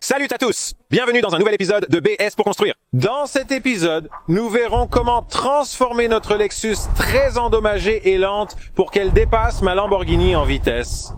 Salut à tous! Bienvenue dans un nouvel épisode de BS pour construire. Dans cet épisode, nous verrons comment transformer notre Lexus très endommagée et lente pour qu'elle dépasse ma Lamborghini en vitesse.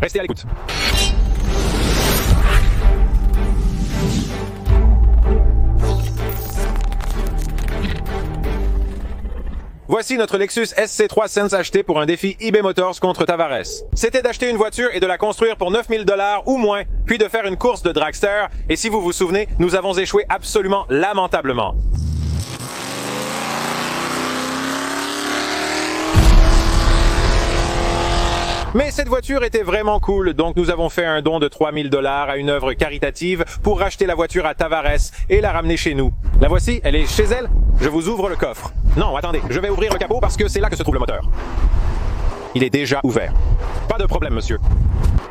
Restez à l'écoute. Voici notre Lexus SC3 Sense acheté pour un défi eBay Motors contre Tavares. C'était d'acheter une voiture et de la construire pour 9 000 $ ou moins, puis de faire une course de dragster, et si vous vous souvenez, nous avons échoué absolument lamentablement. Mais cette voiture était vraiment cool, donc nous avons fait un don de 3 000 $ à une œuvre caritative pour racheter la voiture à Tavares et la ramener chez nous. La voici, elle est chez elle. Je vous ouvre le coffre. Non, attendez, je vais ouvrir le capot parce que c'est là que se trouve le moteur. Il est déjà ouvert. Pas de problème, monsieur.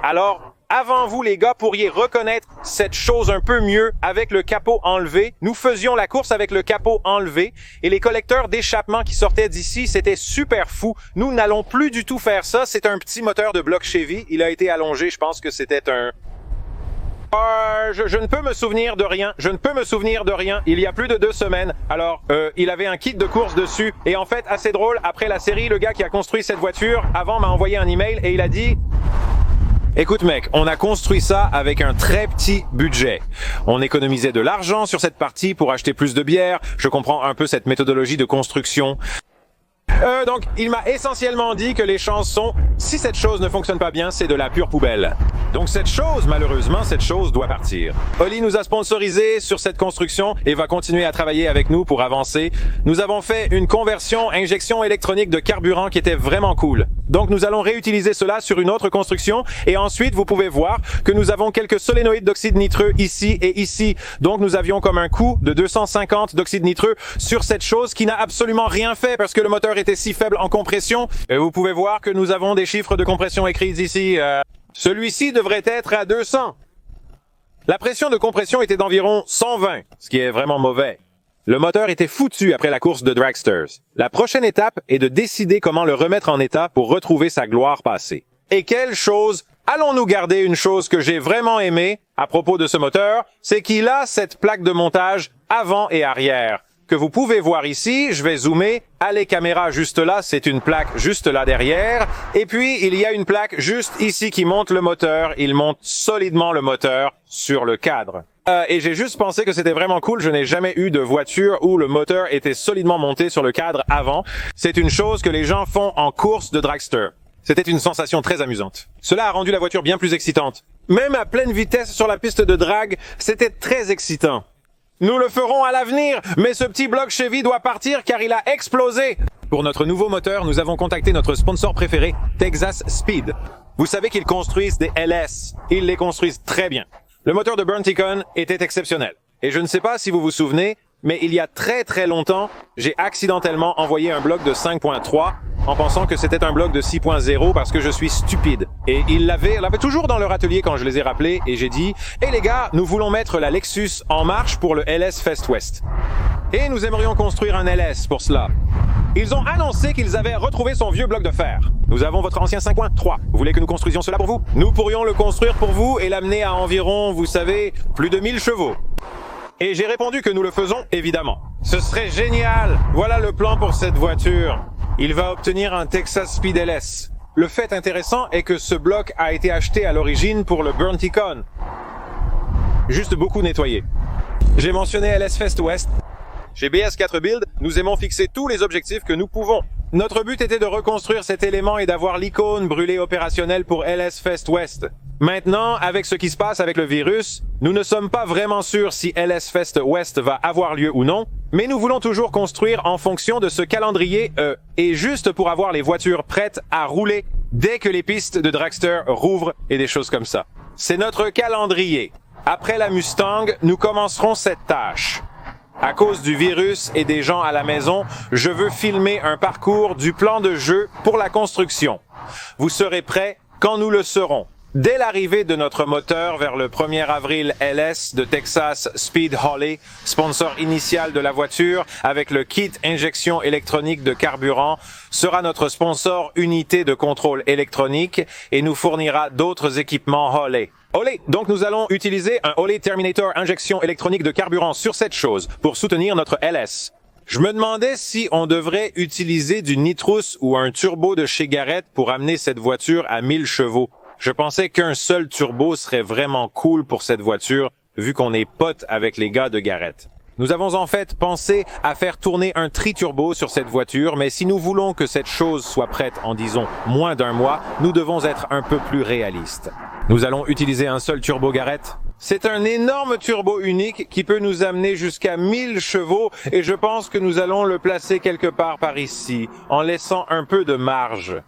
Alors, avant vous les gars pourriez reconnaître cette chose un peu mieux avec le capot enlevé. Nous faisions la course avec le capot enlevé et les collecteurs d'échappement qui sortaient d'ici, c'était super fou. Nous n'allons plus du tout faire ça. C'est un petit moteur de bloc Chevy. Il a été allongé, je pense que c'était un... Je ne peux me souvenir de rien. Je ne peux me souvenir de rien. Il y a plus de 2 semaines. Alors, il avait un kit de course dessus. Et en fait, assez drôle, après la série, le gars qui a construit cette voiture, avant m'a envoyé un email et il a dit... Écoute mec, on a construit ça avec un très petit budget. On économisait de l'argent sur cette partie pour acheter plus de bière. Je comprends un peu cette méthodologie de construction. Donc, il m'a essentiellement dit que les chances sont, si cette chose ne fonctionne pas bien, c'est de la pure poubelle. Donc cette chose, malheureusement, cette chose doit partir. Oli nous a sponsorisé sur cette construction et va continuer à travailler avec nous pour avancer. Nous avons fait une conversion injection électronique de carburant qui était vraiment cool. Donc nous allons réutiliser cela sur une autre construction et ensuite vous pouvez voir que nous avons quelques solénoïdes d'oxyde nitreux ici et ici. Donc nous avions comme un coût de 250 d'oxyde nitreux sur cette chose qui n'a absolument rien fait parce que le moteur était si faible en compression. Et vous pouvez voir que nous avons des chiffres de compression écrits ici. Celui-ci devrait être à 200. La pression de compression était d'environ 120, ce qui est vraiment mauvais. Le moteur était foutu après la course de dragsters. La prochaine étape est de décider comment le remettre en état pour retrouver sa gloire passée. Et quelle chose, allons-nous garder une chose que j'ai vraiment aimée à propos de ce moteur, c'est qu'il a cette plaque de montage avant et arrière. Que vous pouvez voir ici, je vais zoomer, les caméras juste là, c'est une plaque juste là derrière, et puis il y a une plaque juste ici qui monte le moteur, il monte solidement le moteur sur le cadre. Et j'ai juste pensé que c'était vraiment cool, je n'ai jamais eu de voiture où le moteur était solidement monté sur le cadre avant. C'est une chose que les gens font en course de dragster. C'était une sensation très amusante. Cela a rendu la voiture bien plus excitante. Même à pleine vitesse sur la piste de drag, c'était très excitant. Nous le ferons à l'avenir, mais ce petit bloc Chevy doit partir car il a explosé. Pour notre nouveau moteur, nous avons contacté notre sponsor préféré, Texas Speed. Vous savez qu'ils construisent des LS. Ils les construisent très bien. Le moteur de Burnticon était exceptionnel. Et je ne sais pas si vous vous souvenez, mais il y a très très longtemps, j'ai accidentellement envoyé un bloc de 5.3 en pensant que c'était un bloc de 6.0 parce que je suis stupide. Et ils l'avaient toujours dans leur atelier quand je les ai rappelés et j'ai dit « Hey les gars, nous voulons mettre la Lexus en marche pour le LS Fest West. Et nous aimerions construire un LS pour cela. » Ils ont annoncé qu'ils avaient retrouvé son vieux bloc de fer. Nous avons votre ancien 5.3. Vous voulez que nous construisions cela pour vous? Nous pourrions le construire pour vous et l'amener à environ, vous savez, plus de 1000 chevaux. Et j'ai répondu que nous le faisons, évidemment. Ce serait génial! Voilà le plan pour cette voiture. Il va obtenir un Texas Speed LS. Le fait intéressant est que ce bloc a été acheté à l'origine pour le Burnticon. Juste beaucoup nettoyé. J'ai mentionné LS Fest West. Chez BS4 Build, nous aimons fixer tous les objectifs que nous pouvons. Notre but était de reconstruire cet élément et d'avoir l'icône brûlée opérationnelle pour LS Fest West. Maintenant, avec ce qui se passe avec le virus, nous ne sommes pas vraiment sûrs si LS Fest West va avoir lieu ou non, mais nous voulons toujours construire en fonction de ce calendrier et juste pour avoir les voitures prêtes à rouler dès que les pistes de dragster rouvrent et des choses comme ça. C'est notre calendrier. Après la Mustang, nous commencerons cette tâche. À cause du virus et des gens à la maison, je veux filmer un parcours du plan de jeu pour la construction. Vous serez prêts quand nous le serons. Dès l'arrivée de notre moteur vers le 1er avril, LS de Texas Speed Holly, sponsor initial de la voiture, avec le kit injection électronique de carburant, sera notre sponsor unité de contrôle électronique et nous fournira d'autres équipements Holly. Olé! Donc nous allons utiliser un Olé Terminator injection électronique de carburant sur cette chose pour soutenir notre LS. Je me demandais si on devrait utiliser du nitrous ou un turbo de chez Garrett pour amener cette voiture à 1000 chevaux. Je pensais qu'un seul turbo serait vraiment cool pour cette voiture, vu qu'on est potes avec les gars de Garrett. Nous avons en fait pensé à faire tourner un tri-turbo sur cette voiture, mais si nous voulons que cette chose soit prête en, disons, moins d'un mois, nous devons être un peu plus réalistes. Nous allons utiliser un seul turbo Garrett. C'est un énorme turbo unique qui peut nous amener jusqu'à 1000 chevaux et je pense que nous allons le placer quelque part par ici, en laissant un peu de marge.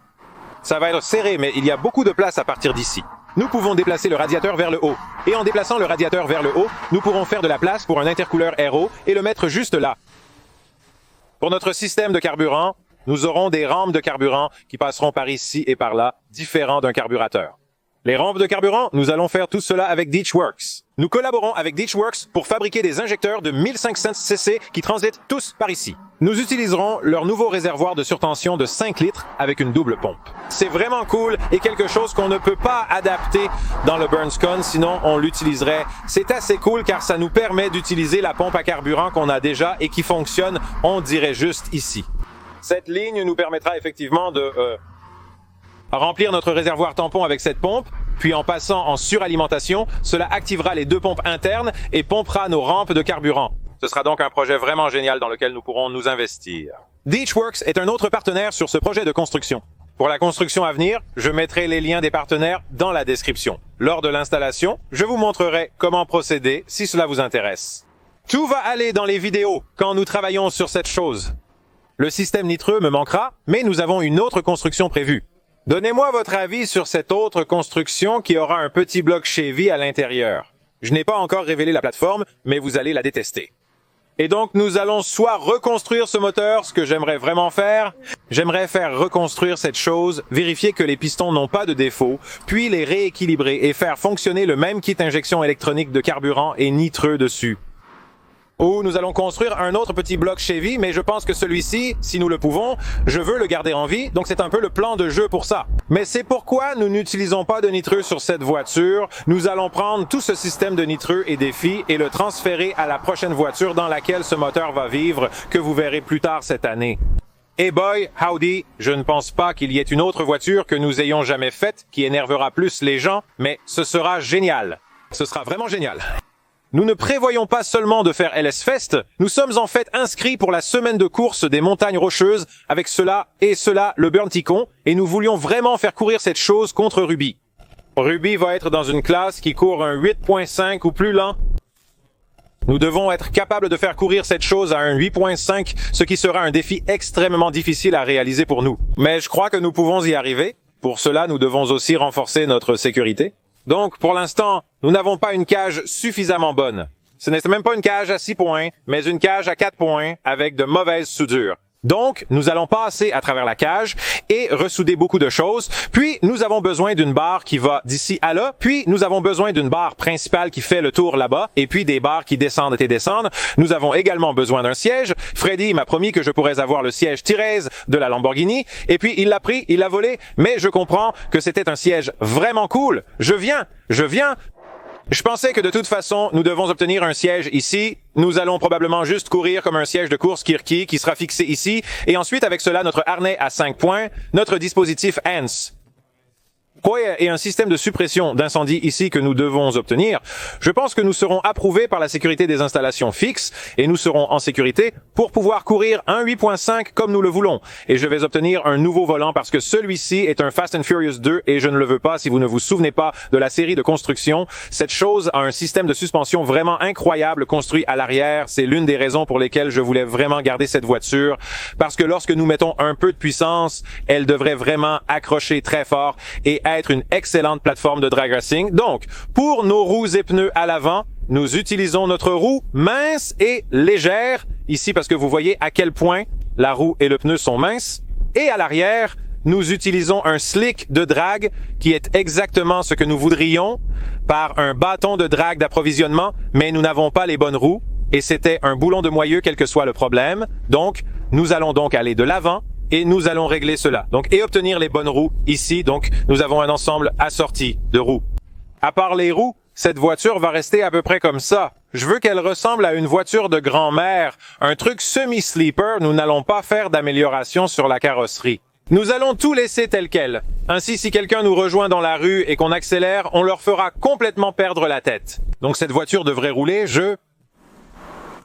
Ça va être serré, mais il y a beaucoup de place à partir d'ici. Nous pouvons déplacer le radiateur vers le haut. Et en déplaçant le radiateur vers le haut, nous pourrons faire de la place pour un intercouleur aéro et le mettre juste là. Pour notre système de carburant, nous aurons des rampes de carburant qui passeront par ici et par là, différents d'un carburateur. Les rampes de carburant, nous allons faire tout cela avec Ditchworks. Nous collaborons avec Ditchworks pour fabriquer des injecteurs de 1500 cc qui transitent tous par ici. Nous utiliserons leur nouveau réservoir de surtension de 5 litres avec une double pompe. C'est vraiment cool et quelque chose qu'on ne peut pas adapter dans le BurnsCon, sinon on l'utiliserait. C'est assez cool car ça nous permet d'utiliser la pompe à carburant qu'on a déjà et qui fonctionne, on dirait juste ici. Cette ligne nous permettra effectivement de remplir notre réservoir tampon avec cette pompe, puis en passant en suralimentation, cela activera les deux pompes internes et pompera nos rampes de carburant. Ce sera donc un projet vraiment génial dans lequel nous pourrons nous investir. Ditchworks est un autre partenaire sur ce projet de construction. Pour la construction à venir, je mettrai les liens des partenaires dans la description. Lors de l'installation, je vous montrerai comment procéder si cela vous intéresse. Tout va aller dans les vidéos quand nous travaillons sur cette chose. Le système nitreux me manquera, mais nous avons une autre construction prévue. Donnez-moi votre avis sur cette autre construction qui aura un petit bloc Chevy à l'intérieur. Je n'ai pas encore révélé la plateforme, mais vous allez la détester. Et donc nous allons soit reconstruire ce moteur, ce que j'aimerais vraiment faire. J'aimerais faire reconstruire cette chose, vérifier que les pistons n'ont pas de défaut, puis les rééquilibrer et faire fonctionner le même kit injection électronique de carburant et nitreux dessus. Ou nous allons construire un autre petit bloc Chevy, mais je pense que celui-ci, si nous le pouvons, je veux le garder en vie, donc c'est un peu le plan de jeu pour ça. Mais c'est pourquoi nous n'utilisons pas de nitreux sur cette voiture. Nous allons prendre tout ce système de nitreux et défis et le transférer à la prochaine voiture dans laquelle ce moteur va vivre, que vous verrez plus tard cette année. Et boy, howdy, je ne pense pas qu'il y ait une autre voiture que nous ayons jamais faite qui énervera plus les gens, mais ce sera génial. Ce sera vraiment génial. Nous ne prévoyons pas seulement de faire LS Fest, nous sommes en fait inscrits pour la semaine de course des montagnes rocheuses avec cela et cela le Burn-Ticon et nous voulions vraiment faire courir cette chose contre Ruby. Ruby va être dans une classe qui court un 8.5 ou plus lent. Nous devons être capables de faire courir cette chose à un 8.5, ce qui sera un défi extrêmement difficile à réaliser pour nous. Mais je crois que nous pouvons y arriver. Pour cela, nous devons aussi renforcer notre sécurité. Donc, pour l'instant, nous n'avons pas une cage suffisamment bonne. Ce n'est même pas une cage à 6 points, mais une cage à 4 points avec de mauvaises soudures. Donc, nous allons passer à travers la cage et ressouder beaucoup de choses. Puis, nous avons besoin d'une barre qui va d'ici à là. Puis, nous avons besoin d'une barre principale qui fait le tour là-bas. Et puis, des barres qui descendent et descendent. Nous avons également besoin d'un siège. Freddy m'a promis que je pourrais avoir le siège Thérèse de la Lamborghini. Et puis, il l'a pris, il l'a volé. Mais je comprends que c'était un siège vraiment cool. Je viens. Je pensais que de toute façon, nous devons obtenir un siège ici. Nous allons probablement juste courir comme un siège de course Kirky qui sera fixé ici. Et ensuite, avec cela, notre harnais à 5 points, notre dispositif HANS. Et un système de suppression d'incendie ici que nous devons obtenir, je pense que nous serons approuvés par la sécurité des installations fixes et nous serons en sécurité pour pouvoir courir un 8.5 comme nous le voulons. Et je vais obtenir un nouveau volant parce que celui-ci est un Fast and Furious 2 et je ne le veux pas si vous ne vous souvenez pas de la série de construction. Cette chose a un système de suspension vraiment incroyable construit à l'arrière. C'est l'une des raisons pour lesquelles je voulais vraiment garder cette voiture parce que lorsque nous mettons un peu de puissance, elle devrait vraiment accrocher très fort et être une excellente plateforme de drag racing. Donc, pour nos roues et pneus à l'avant, nous utilisons notre roue mince et légère, ici parce que vous voyez à quel point la roue et le pneu sont minces. Et à l'arrière, nous utilisons un slick de drag qui est exactement ce que nous voudrions par un bâton de drag d'approvisionnement, mais nous n'avons pas les bonnes roues et c'était un boulon de moyeu quel que soit le problème. Donc, nous allons donc aller de l'avant et nous allons régler cela. Donc, et obtenir les bonnes roues ici. Donc, nous avons un ensemble assorti de roues. À part les roues, cette voiture va rester à peu près comme ça. Je veux qu'elle ressemble à une voiture de grand-mère, un truc semi-sleeper. Nous n'allons pas faire d'amélioration sur la carrosserie. Nous allons tout laisser tel quel. Ainsi, si quelqu'un nous rejoint dans la rue et qu'on accélère, on leur fera complètement perdre la tête. Donc cette voiture devrait rouler,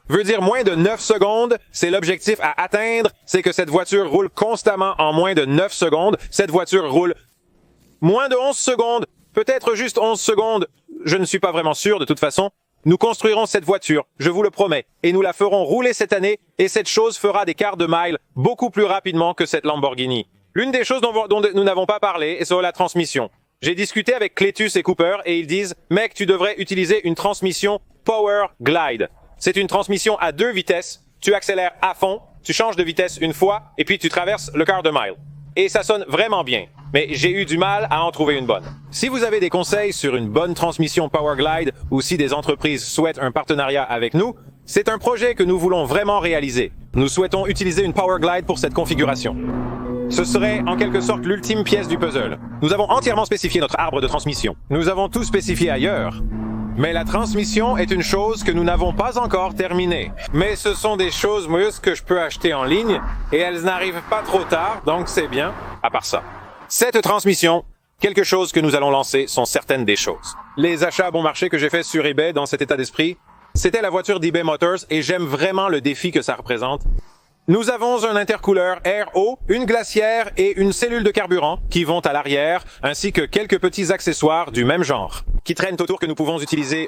veut dire moins de 9 secondes, c'est l'objectif à atteindre, c'est que cette voiture roule constamment en moins de 9 secondes. Cette voiture roule moins de 11 secondes, peut-être juste 11 secondes, je ne suis pas vraiment sûr de toute façon. Nous construirons cette voiture, je vous le promets, et nous la ferons rouler cette année, et cette chose fera des quarts de mile beaucoup plus rapidement que cette Lamborghini. L'une des choses dont nous n'avons pas parlé est sur la transmission. J'ai discuté avec Cletus et Cooper, et ils disent « Mec, tu devrais utiliser une transmission Power Glide ». C'est une transmission à 2 vitesses, tu accélères à fond, tu changes de vitesse une fois, et puis tu traverses le quart de mile. Et ça sonne vraiment bien, mais j'ai eu du mal à en trouver une bonne. Si vous avez des conseils sur une bonne transmission Power Glide, ou si des entreprises souhaitent un partenariat avec nous, c'est un projet que nous voulons vraiment réaliser. Nous souhaitons utiliser une Power Glide pour cette configuration. Ce serait en quelque sorte l'ultime pièce du puzzle. Nous avons entièrement spécifié notre arbre de transmission. Nous avons tout spécifié ailleurs. Mais la transmission est une chose que nous n'avons pas encore terminée. Mais ce sont des choses que je peux acheter en ligne et elles n'arrivent pas trop tard, donc c'est bien. À part ça. Cette transmission, quelque chose que nous allons lancer sont certaines des choses. Les achats bon marché que j'ai fait sur eBay dans cet état d'esprit, c'était la voiture d'eBay Motors et j'aime vraiment le défi que ça représente. Nous avons un intercooleur air-eau, une glacière et une cellule de carburant qui vont à l'arrière, ainsi que quelques petits accessoires du même genre, qui traînent autour que nous pouvons utiliser,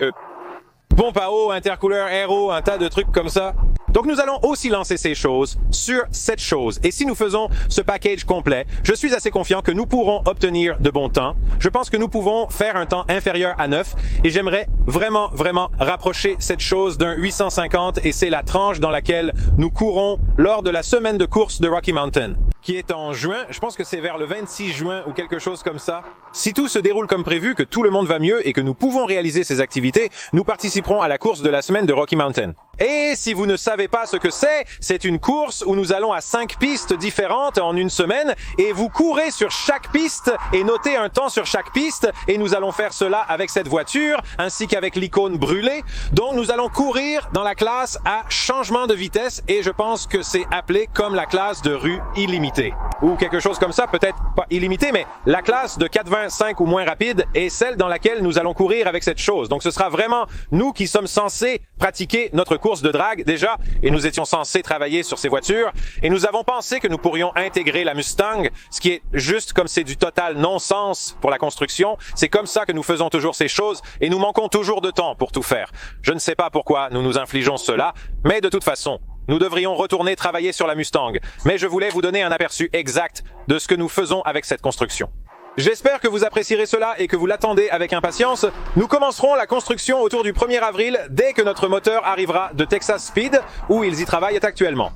pompe à eau, intercooleur air-eau, un tas de trucs comme ça. Donc nous allons aussi lancer ces choses sur cette chose. Et si nous faisons ce package complet, je suis assez confiant que nous pourrons obtenir de bons temps. Je pense que nous pouvons faire un temps inférieur à 9 et j'aimerais vraiment rapprocher cette chose d'un 850 et c'est la tranche dans laquelle nous courons lors de la semaine de course de Rocky Mountain, qui est en juin. Je pense que c'est vers le 26 juin ou quelque chose comme ça. Si tout se déroule comme prévu, que tout le monde va mieux et que nous pouvons réaliser ces activités, nous participerons à la course de la semaine de Rocky Mountain. Et si vous ne savez pas ce que c'est une course où nous allons à 5 pistes différentes en une semaine et vous courez sur chaque piste et notez un temps sur chaque piste et nous allons faire cela avec cette voiture ainsi qu'avec l'icône brûlée. Donc nous allons courir dans la classe à changement de vitesse et je pense que c'est appelé comme la classe de rue illimitée ou quelque chose comme ça, peut-être pas illimité, mais la classe de 4,25 ou moins rapide est celle dans laquelle nous allons courir avec cette chose. Donc ce sera vraiment nous qui sommes censés pratiquer notre course de drague déjà et nous étions censés travailler sur ces voitures et nous avons pensé que nous pourrions intégrer la Mustang, ce qui est juste comme c'est du total non-sens pour la construction. C'est comme ça que nous faisons toujours ces choses et nous manquons toujours de temps pour tout faire. Je ne sais pas pourquoi nous nous infligeons cela, mais de toute façon, nous devrions retourner travailler sur la Mustang. Mais je voulais vous donner un aperçu exact de ce que nous faisons avec cette construction. J'espère que vous apprécierez cela et que vous l'attendez avec impatience. Nous commencerons la construction autour du 1er avril dès que notre moteur arrivera de Texas Speed, où ils y travaillent actuellement.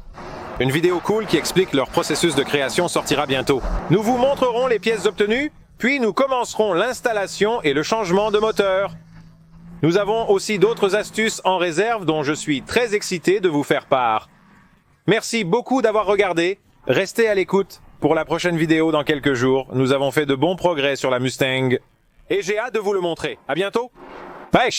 Une vidéo cool qui explique leur processus de création sortira bientôt. Nous vous montrerons les pièces obtenues, puis nous commencerons l'installation et le changement de moteur. Nous avons aussi d'autres astuces en réserve dont je suis très excité de vous faire part. Merci beaucoup d'avoir regardé. Restez à l'écoute pour la prochaine vidéo dans quelques jours. Nous avons fait de bons progrès sur la Mustang et j'ai hâte de vous le montrer. À bientôt. Bye.